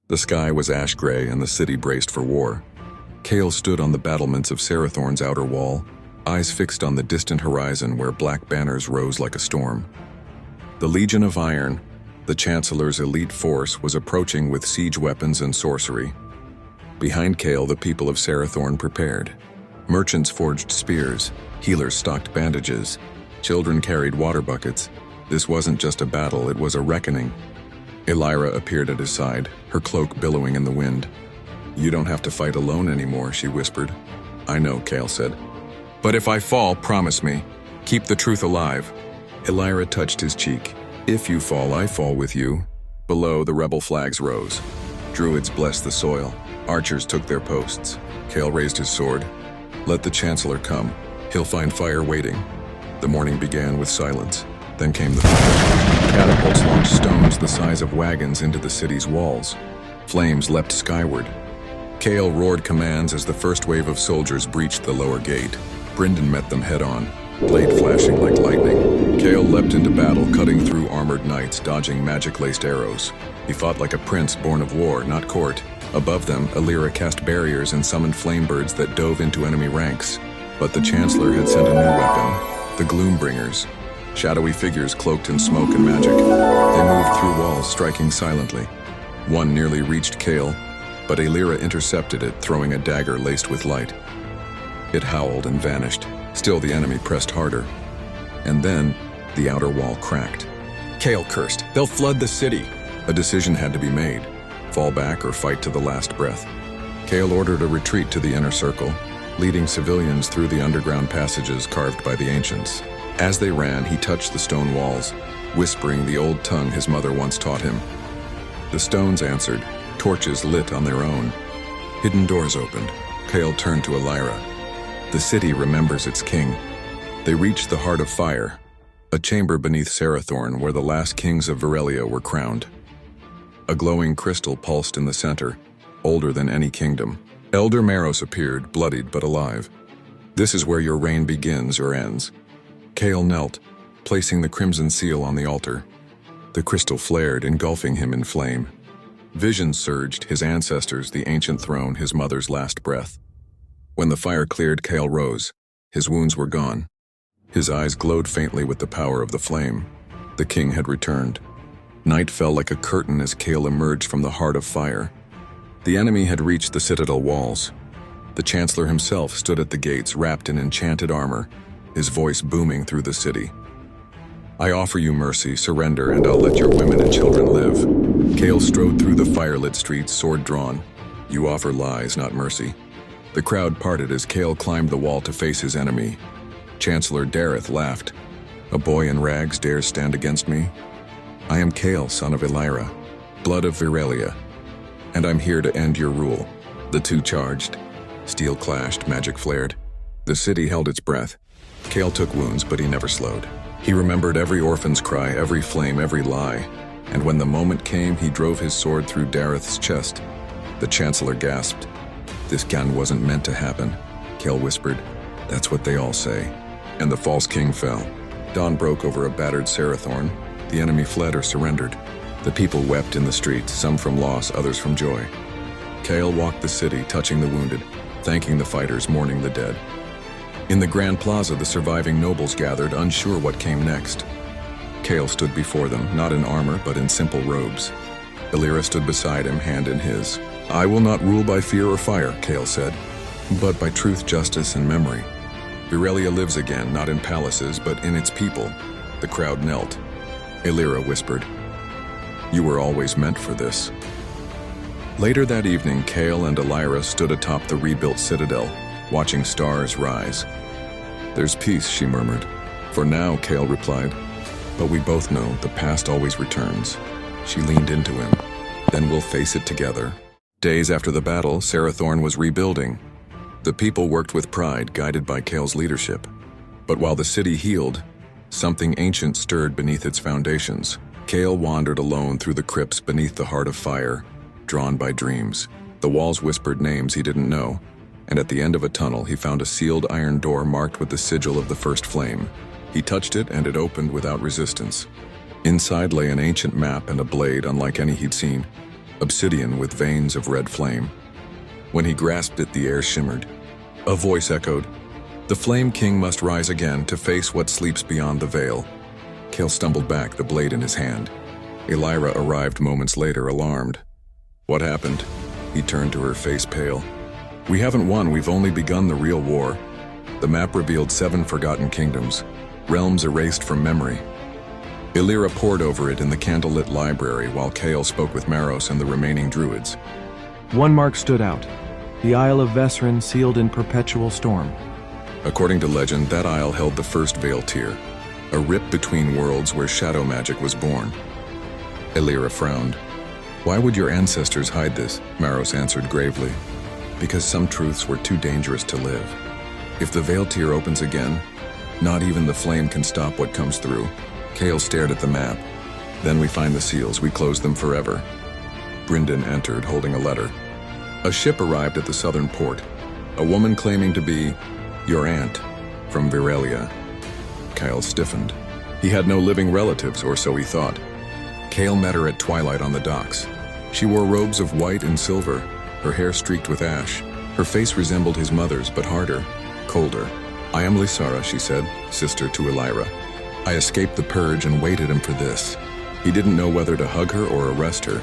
The sky was ash-gray and the city braced for war. Cale stood on the battlements of Sarathorn's outer wall, eyes fixed on the distant horizon where black banners rose like a storm. The Legion of Iron, the Chancellor's elite force, was approaching with siege weapons and sorcery. Behind Cale, the people of Sarathorn prepared. Merchants forged spears, healers stocked bandages, children carried water buckets. This wasn't just a battle, it was a reckoning. Elira appeared at his side, her cloak billowing in the wind. "You don't have to fight alone anymore," she whispered. "I know," Cale said. "But if I fall, promise me. Keep the truth alive." Elira touched his cheek. "If you fall, I fall with you." Below, the rebel flags rose. Druids blessed the soil. Archers took their posts. Cale raised his sword. "Let the Chancellor come. He'll find fire waiting." The morning began with silence. Then came the fire. Catapults launched stones the size of wagons into the city's walls. Flames leapt skyward. Cale roared commands as the first wave of soldiers breached the lower gate. Brynden met them head-on, blade flashing like lightning. Cale leapt into battle, cutting through armored knights, dodging magic-laced arrows. He fought like a prince born of war, not court. Above them, Elira cast barriers and summoned flamebirds that dove into enemy ranks. But the Chancellor had sent a new weapon, the Gloombringers. Shadowy figures cloaked in smoke and magic. They moved through walls, striking silently. One nearly reached Cale, but Elira intercepted it, throwing a dagger laced with light. It howled and vanished. Still, the enemy pressed harder. And then, the outer wall cracked. Cale cursed, "They'll flood the city." A decision had to be made. Fall back or fight to the last breath. Cale ordered a retreat to the inner circle, leading civilians through the underground passages carved by the ancients. As they ran, he touched the stone walls, whispering the old tongue his mother once taught him. The stones answered, torches lit on their own. Hidden doors opened. Cale turned to Elira. "The city remembers its king." They reached the Heart of Fire, a chamber beneath Sarathorn where the last kings of Virelia were crowned. A glowing crystal pulsed in the center, older than any kingdom. Elder Maros appeared, bloodied but alive. "This is where your reign begins or ends." Cale knelt, placing the crimson seal on the altar. The crystal flared, engulfing him in flame. Visions surged, his ancestors, the ancient throne, his mother's last breath. When the fire cleared, Cale rose. His wounds were gone. His eyes glowed faintly with the power of the flame. The king had returned. Night fell like a curtain as Cale emerged from the Heart of Fire. The enemy had reached the citadel walls. The Chancellor himself stood at the gates, wrapped in enchanted armor, his voice booming through the city. "I offer you mercy, surrender, and I'll let your women and children live." Cale strode through the firelit streets, sword drawn. "You offer lies, not mercy." The crowd parted as Cale climbed the wall to face his enemy. Chancellor Dareth laughed. "A boy in rags dares stand against me? I am Cale, son of Elira, blood of Virelia, and I'm here to end your rule." The two charged. Steel clashed, magic flared. The city held its breath. Cale took wounds, but he never slowed. He remembered every orphan's cry, every flame, every lie. And when the moment came, he drove his sword through Dareth's chest. The Chancellor gasped. "This gun wasn't meant to happen," Cale whispered. "That's what they all say." And the false king fell. Dawn broke over a battered Sarathorn. The enemy fled or surrendered. The people wept in the streets, some from loss, others from joy. Cale walked the city, touching the wounded, thanking the fighters, mourning the dead. In the Grand Plaza, the surviving nobles gathered, unsure what came next. Cale stood before them, not in armor, but in simple robes. Elira stood beside him, hand in his. "I will not rule by fear or fire," Cale said, "but by truth, justice, and memory." Virelia lives again, not in palaces, but in its people. The crowd knelt. Elira whispered, "You were always meant for this." Later that evening, Cale and Elira stood atop the rebuilt citadel, watching stars rise. "There's peace," she murmured. "For now," Cale replied. "But we both know the past always returns." She leaned into him. "Then we'll face it together." Days after the battle, Sarathorn was rebuilding. The people worked with pride, guided by Cale's leadership. But while the city healed, something ancient stirred beneath its foundations. Cale wandered alone through the crypts beneath the Heart of Fire, drawn by dreams. The walls whispered names he didn't know, and at the end of a tunnel he found a sealed iron door marked with the sigil of the first flame. He touched it and it opened without resistance. Inside lay an ancient map and a blade unlike any he'd seen. obsidian with veins of red flame. When he grasped it, the air shimmered. A voice echoed, "The Flame King must rise again to face what sleeps beyond the veil." Kale stumbled back, the blade in his hand. Elira arrived moments later, alarmed. "What happened?" He turned to her, face pale. "We haven't won, we've only begun the real war." The map revealed 7 forgotten kingdoms, realms erased from memory. Elira pored over it in the candlelit library while Kale spoke with Maros and the remaining druids. One mark stood out, the Isle of Vesrin sealed in perpetual storm. According to legend, that isle held the first Veil Tier, a rip between worlds where shadow magic was born. Elira frowned. "Why would your ancestors hide this?" Maros answered gravely. "Because some truths were too dangerous to live. If the Veil Tier opens again, not even the flame can stop what comes through." Kale stared at the map. "Then we find the seals, we close them forever." Bryndin entered, holding a letter. A ship arrived at the southern port. A woman claiming to be your aunt from Virelia. Kale stiffened. He had no living relatives, or so he thought. Kale met her at twilight on the docks. She wore robes of white and silver, her hair streaked with ash. Her face resembled his mother's, but harder, colder. "I am Lysara," she said, sister to Elira. "I escaped the purge and waited him for this." He didn't know whether to hug her or arrest her.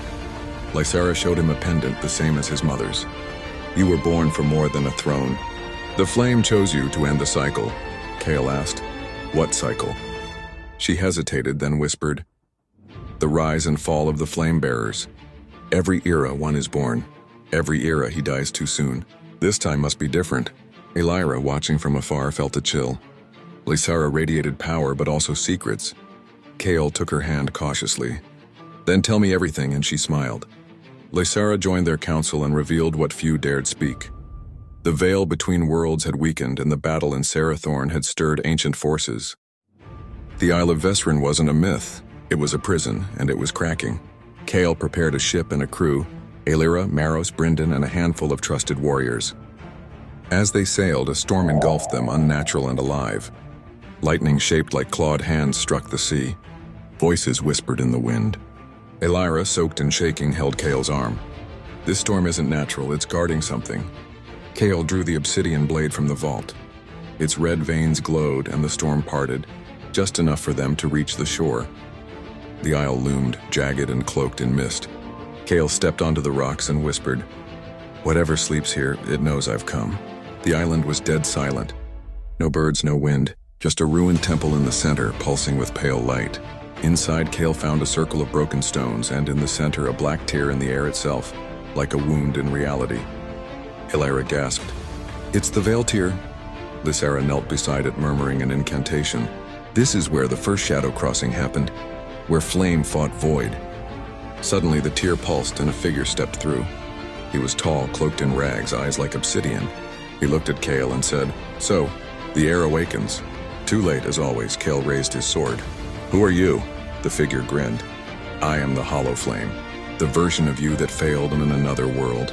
Lysara showed him a pendant the same as his mother's. "You were born for more than a throne. The flame chose you to end the cycle." Kale asked, "What cycle?" She hesitated, then whispered, "The rise and fall of the flame bearers. Every era one is born. Every era he dies too soon. This time must be different." Elira, watching from afar, felt a chill. Lysara radiated power, but also secrets. Kale took her hand cautiously. "Then tell me everything," and she smiled. Lysara joined their council and revealed what few dared speak. The veil between worlds had weakened, and the battle in Sarathorn had stirred ancient forces. The Isle of Vesrin wasn't a myth. It was a prison, and it was cracking. Kale prepared a ship and a crew, Elira, Maros, Bryndin, and a handful of trusted warriors. As they sailed, a storm engulfed them, unnatural and alive. Lightning shaped like clawed hands struck the sea. Voices whispered in the wind. Elira, soaked and shaking, held Kale's arm. "This storm isn't natural, it's guarding something." Kale drew the obsidian blade from the vault. Its red veins glowed, and the storm parted, just enough for them to reach the shore. The isle loomed, jagged and cloaked in mist. Kale stepped onto the rocks and whispered, "Whatever sleeps here, it knows I've come." The island was dead silent. No birds, no wind, just a ruined temple in the center, pulsing with pale light. Inside, Kale found a circle of broken stones, and in the center, a black tear in the air itself, like a wound in reality. Elira gasped, "It's the Veil Tier." Lysara knelt beside it, murmuring an incantation. "This is where the first shadow crossing happened, where flame fought void." Suddenly, the tear pulsed and a figure stepped through. He was tall, cloaked in rags, eyes like obsidian. He looked at Kale and said, "So, the air awakens." Too late, as always, Kale raised his sword. "Who are you?" The figure grinned. "I am the Hollow Flame, the version of you that failed in another world."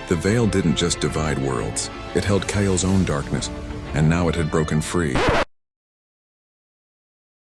The veil didn't just divide worlds. It held Kale's own darkness, and now it had broken free.